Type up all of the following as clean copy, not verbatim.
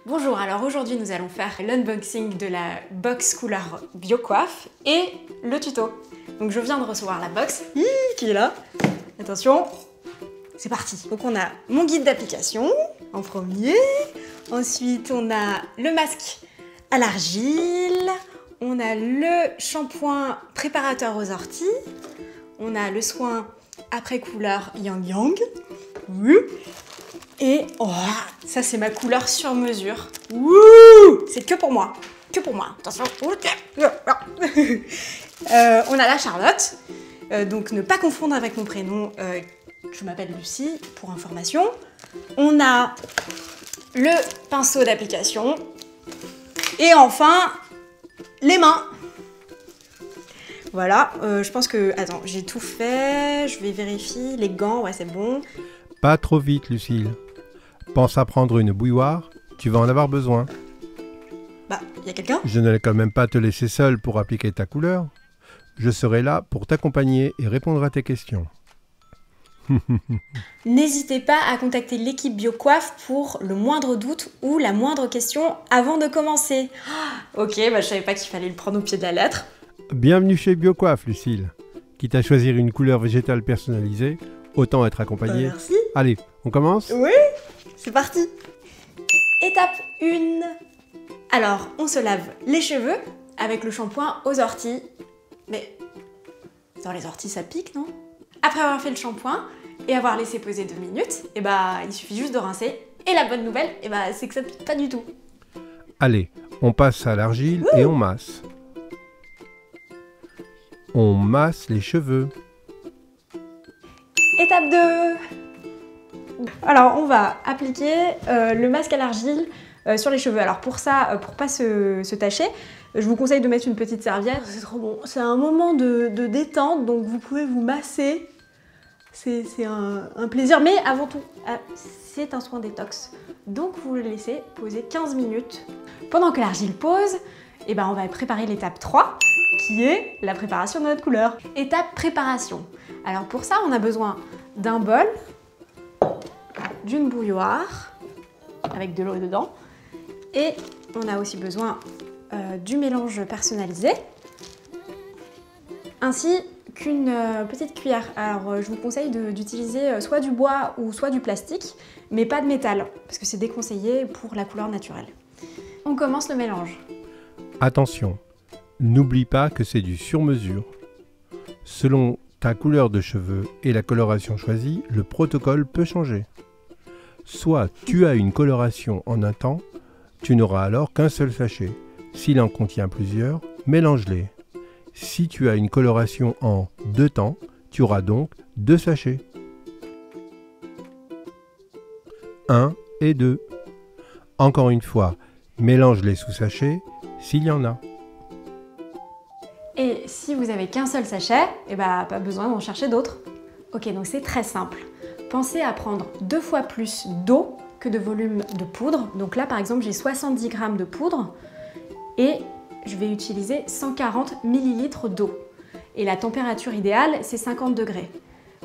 Bonjour, alors aujourd'hui nous allons faire l'unboxing de la box couleur BioCoiffe et le tuto. Donc je viens de recevoir la box, qui est là. Attention, c'est parti. Donc on a mon guide d'application en premier. Ensuite on a le masque à l'argile. On a le shampoing préparateur aux orties. On a le soin après couleur Yang Yang. Et oh, ça c'est ma couleur sur mesure. C'est que pour moi. Que pour moi. Attention. On a la Charlotte. Donc ne pas confondre avec mon prénom. Je m'appelle Lucie pour information. On a le pinceau d'application. Et enfin, les mains. Voilà, je pense que... Attends, j'ai tout fait. Je vais vérifier. Les gants, ouais, c'est bon. Pas trop vite, Lucille. Pense à prendre une bouilloire, tu vas en avoir besoin. Bah, y a quelqu'un? Je n'allais quand même pas te laisser seule pour appliquer ta couleur. Je serai là pour t'accompagner et répondre à tes questions. N'hésitez pas à contacter l'équipe BioCoiffe pour le moindre doute ou la moindre question avant de commencer. Ok, bah je savais pas qu'il fallait le prendre au pied de la lettre. Bienvenue chez BioCoiffe, Lucille. Quitte à choisir une couleur végétale personnalisée, autant être accompagné. Merci. Allez, on commence? Oui, c'est parti. Étape 1. Alors, on se lave les cheveux avec le shampoing aux orties. Mais dans les orties, ça pique, non? Après avoir fait le shampoing et avoir laissé poser 2 minutes, et bah, il suffit juste de rincer. Et la bonne nouvelle, et bah, c'est que ça pique pas du tout. Allez, on passe à l'argile et on masse. On masse les cheveux. Étape 2. Alors, on va appliquer le masque à l'argile sur les cheveux. Alors pour ça, pour pas se tacher, je vous conseille de mettre une petite serviette. C'est trop bon. C'est un moment de détente, donc vous pouvez vous masser. C'est un plaisir, mais avant tout, c'est un soin détox. Donc vous le laissez poser 15 minutes. Pendant que l'argile pose, et ben on va préparer l'étape 3, qui est la préparation de notre couleur. Étape préparation. Alors pour ça, on a besoin d'un bol, d'une bouilloire, avec de l'eau dedans, et on a aussi besoin du mélange personnalisé, ainsi qu'une petite cuillère. Alors je vous conseille d'utiliser soit du bois ou soit du plastique, mais pas de métal, parce que c'est déconseillé pour la couleur naturelle. On commence le mélange. Attention, n'oublie pas que c'est du sur-mesure. Selon ta couleur de cheveux et la coloration choisie, le protocole peut changer. Soit tu as une coloration en un temps, tu n'auras alors qu'un seul sachet. S'il en contient plusieurs, mélange-les. Si tu as une coloration en 2 temps, tu auras donc 2 sachets. 1 et 2. Encore une fois, mélange les sous-sachets s'il y en a. Et si vous n'avez qu'un seul sachet, et bah pas besoin d'en chercher d'autres. Ok, donc c'est très simple. Pensez à prendre 2 fois plus d'eau que de volume de poudre. Donc là par exemple j'ai 70 g de poudre et je vais utiliser 140 ml d'eau. Et la température idéale c'est 50 degrés.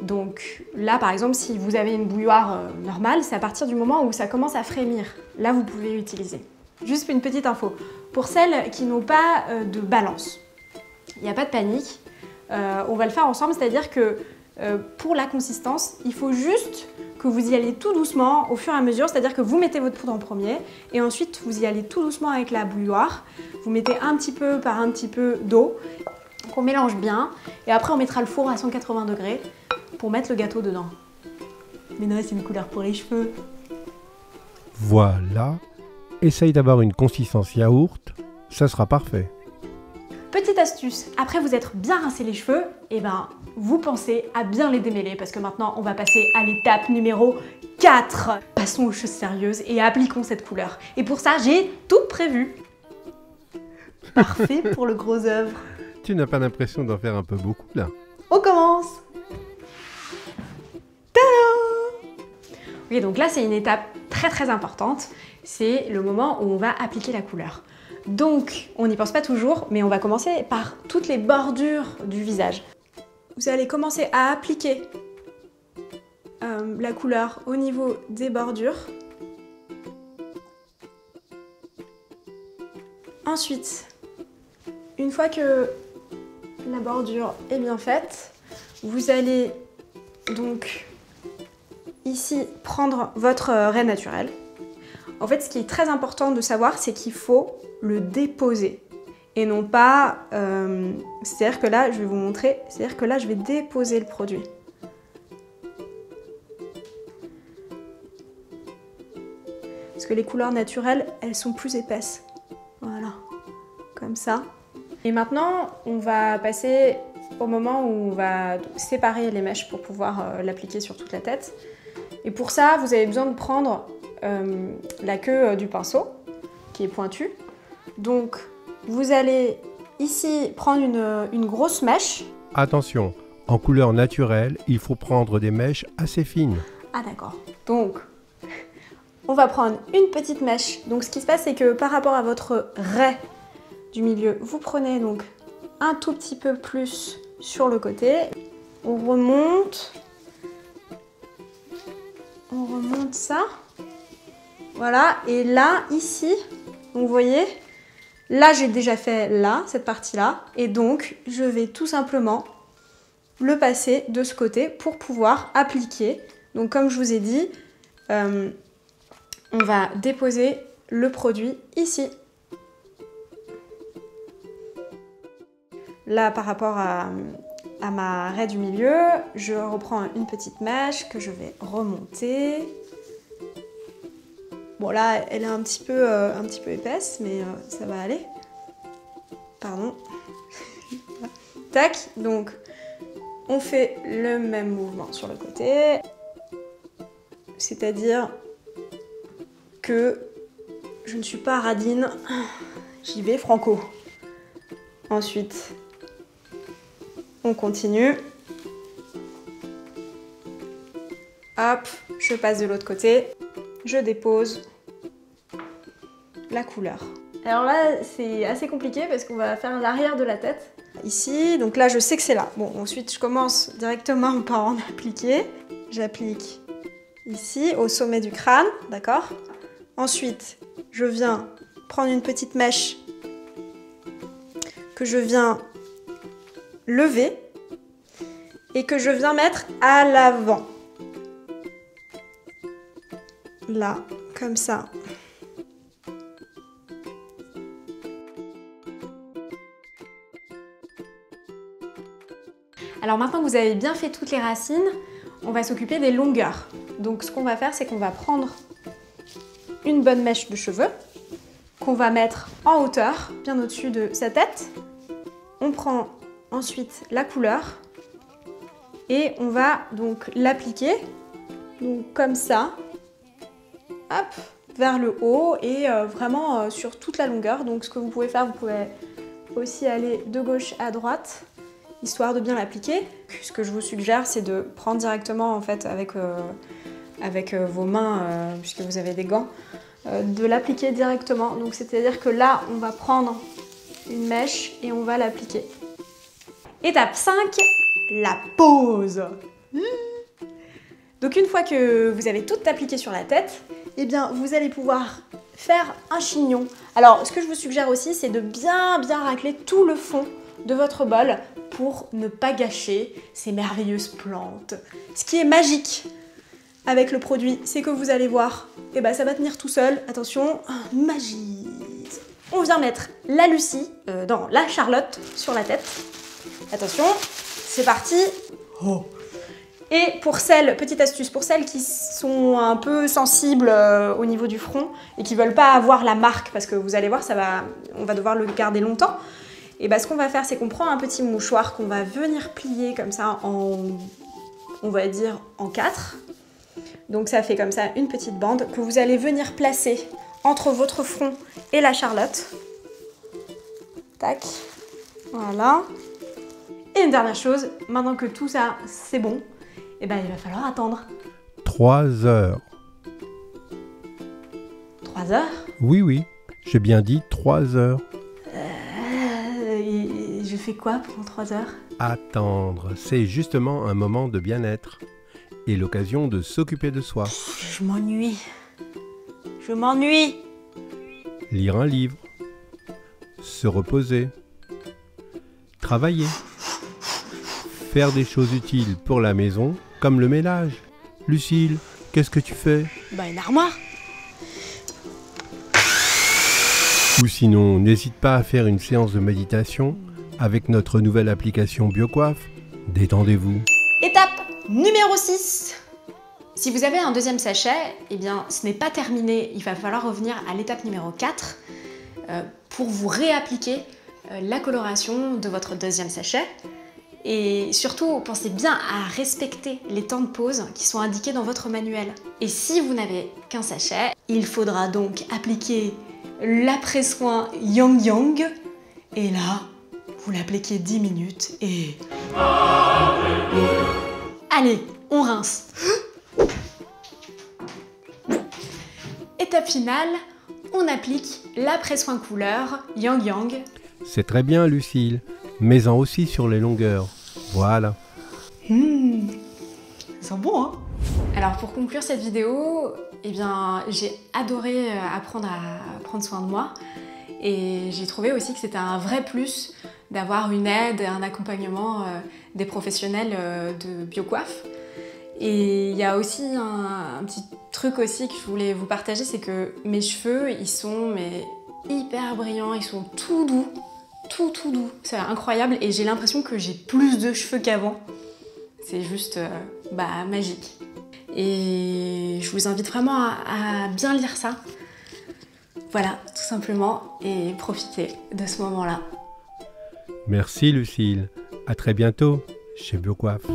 Donc là par exemple si vous avez une bouilloire normale, c'est à partir du moment où ça commence à frémir. Là vous pouvez utiliser. Juste une petite info, pour celles qui n'ont pas de balance, il n'y a pas de panique, on va le faire ensemble, c'est-à-dire que pour la consistance, il faut juste que vous y allez tout doucement au fur et à mesure, c'est-à-dire que vous mettez votre poudre en premier et ensuite vous y allez tout doucement avec la bouilloire, vous mettez un petit peu par un petit peu d'eau, qu'on mélange bien et après on mettra le four à 180 degrés pour mettre le gâteau dedans. Mais non, c'est une couleur pour les cheveux. Voilà, essaye d'avoir une consistance yaourt, ça sera parfait. Petite astuce, après vous être bien rincé les cheveux, et ben vous pensez à bien les démêler parce que maintenant on va passer à l'étape numéro 4. Passons aux choses sérieuses et appliquons cette couleur. Et pour ça, j'ai tout prévu. Parfait pour le gros œuvre. Tu n'as pas l'impression d'en faire un peu beaucoup là? On commence. Tada! Ok, donc là c'est une étape très importante. C'est le moment où on va appliquer la couleur. Donc, on n'y pense pas toujours, mais on va commencer par toutes les bordures du visage. Vous allez commencer à appliquer la couleur au niveau des bordures. Ensuite, une fois que la bordure est bien faite, vous allez donc ici prendre votre raie naturelle. En fait, ce qui est très important de savoir, c'est qu'il faut le déposer et non pas... c'est-à-dire que là, je vais vous montrer, c'est-à-dire que là, je vais déposer le produit. Parce que les couleurs naturelles, elles sont plus épaisses. Voilà, comme ça. Et maintenant, on va passer au moment où on va séparer les mèches pour pouvoir l'appliquer sur toute la tête. Et pour ça, vous avez besoin de prendre la queue du pinceau, qui est pointue. Donc, vous allez ici prendre une grosse mèche. Attention, en couleur naturelle, il faut prendre des mèches assez fines. Ah d'accord. Donc, on va prendre une petite mèche. Donc, ce qui se passe, c'est que par rapport à votre raie du milieu, vous prenez donc un tout petit peu plus sur le côté. On remonte ça. Voilà, et là, ici, donc vous voyez, là j'ai déjà fait là, cette partie-là, et donc je vais tout simplement le passer de ce côté pour pouvoir appliquer. Donc comme je vous ai dit, on va déposer le produit ici. Là, par rapport à ma raie du milieu, je reprends une petite mèche que je vais remonter. Bon là, elle est un petit peu épaisse, mais ça va aller. Pardon. Tac, donc on fait le même mouvement sur le côté. C'est-à-dire que je ne suis pas radine, j'y vais franco. Ensuite, on continue. Hop, je passe de l'autre côté. Je dépose la couleur. Alors là, c'est assez compliqué parce qu'on va faire l'arrière de la tête. Ici, donc là, je sais que c'est là. Bon, ensuite, je commence directement par en appliquer. J'applique ici, au sommet du crâne, d'accord? Ensuite, je viens prendre une petite mèche que je viens lever et que je viens mettre à l'avant. Là, comme ça. Alors maintenant que vous avez bien fait toutes les racines, on va s'occuper des longueurs. Donc ce qu'on va faire, c'est qu'on va prendre une bonne mèche de cheveux qu'on va mettre en hauteur, bien au-dessus de sa tête. On prend ensuite la couleur et on va donc l'appliquer, donc comme ça. Hop, vers le haut et vraiment sur toute la longueur. Donc ce que vous pouvez faire, vous pouvez aussi aller de gauche à droite, histoire de bien l'appliquer. Ce que je vous suggère, c'est de prendre directement en fait avec vos mains, puisque vous avez des gants, de l'appliquer directement. Donc c'est-à-dire que là, on va prendre une mèche et on va l'appliquer. Étape 5, la pose. Donc une fois que vous avez tout appliqué sur la tête, eh bien vous allez pouvoir faire un chignon. Alors ce que je vous suggère aussi, c'est de bien racler tout le fond de votre bol pour ne pas gâcher ces merveilleuses plantes. Ce qui est magique avec le produit, c'est que vous allez voir, eh ben ça va tenir tout seul. Attention, magie. On vient mettre la Lucie, la Charlotte sur la tête. Attention, c'est parti. Oh. Et pour celles, petite astuce, pour celles qui sont un peu sensibles au niveau du front et qui ne veulent pas avoir la marque, parce que vous allez voir, on va devoir le garder longtemps, et bah, ce qu'on va faire, c'est qu'on prend un petit mouchoir qu'on va venir plier comme ça on va dire en 4. Donc ça fait comme ça une petite bande que vous allez venir placer entre votre front et la Charlotte. Tac, voilà. Et une dernière chose, maintenant que tout ça c'est bon, eh ben, il va falloir attendre. 3 heures. 3 heures? Oui, j'ai bien dit 3 heures. Et je fais quoi pendant 3 heures? Attendre, c'est justement un moment de bien-être et l'occasion de s'occuper de soi. Je m'ennuie. Je m'ennuie. Lire un livre, se reposer, travailler, faire des choses utiles pour la maison, comme le ménage. Lucille, qu'est-ce que tu fais? Une armoire. Ou sinon, n'hésite pas à faire une séance de méditation avec notre nouvelle application BioCoiffe. Détendez-vous. Étape numéro 6. Si vous avez un deuxième sachet, eh bien ce n'est pas terminé. Il va falloir revenir à l'étape numéro 4 pour vous réappliquer la coloration de votre deuxième sachet. Et surtout, pensez bien à respecter les temps de pause qui sont indiqués dans votre manuel. Et si vous n'avez qu'un sachet, il faudra donc appliquer l'après-soin Yang Yang. Et là, vous l'appliquez 10 minutes et... Allez, on rince. Étape finale, on applique l'après-soin couleur Yang Yang. C'est très bien, Lucille. Mets-en aussi sur les longueurs. Voilà. Ça sent bon, hein? Alors pour conclure cette vidéo, eh bien j'ai adoré apprendre à prendre soin de moi. Et j'ai trouvé aussi que c'était un vrai plus d'avoir une aide et un accompagnement des professionnels de BioCoiffe. Et il y a aussi un petit truc aussi que je voulais vous partager, c'est que mes cheveux, ils sont hyper brillants, ils sont tout doux, tout doux. C'est incroyable et j'ai l'impression que j'ai plus de cheveux qu'avant. C'est juste magique. Et je vous invite vraiment à bien lire ça. Voilà, tout simplement, et profitez de ce moment-là. Merci Lucille. À très bientôt chez BioCoiffe.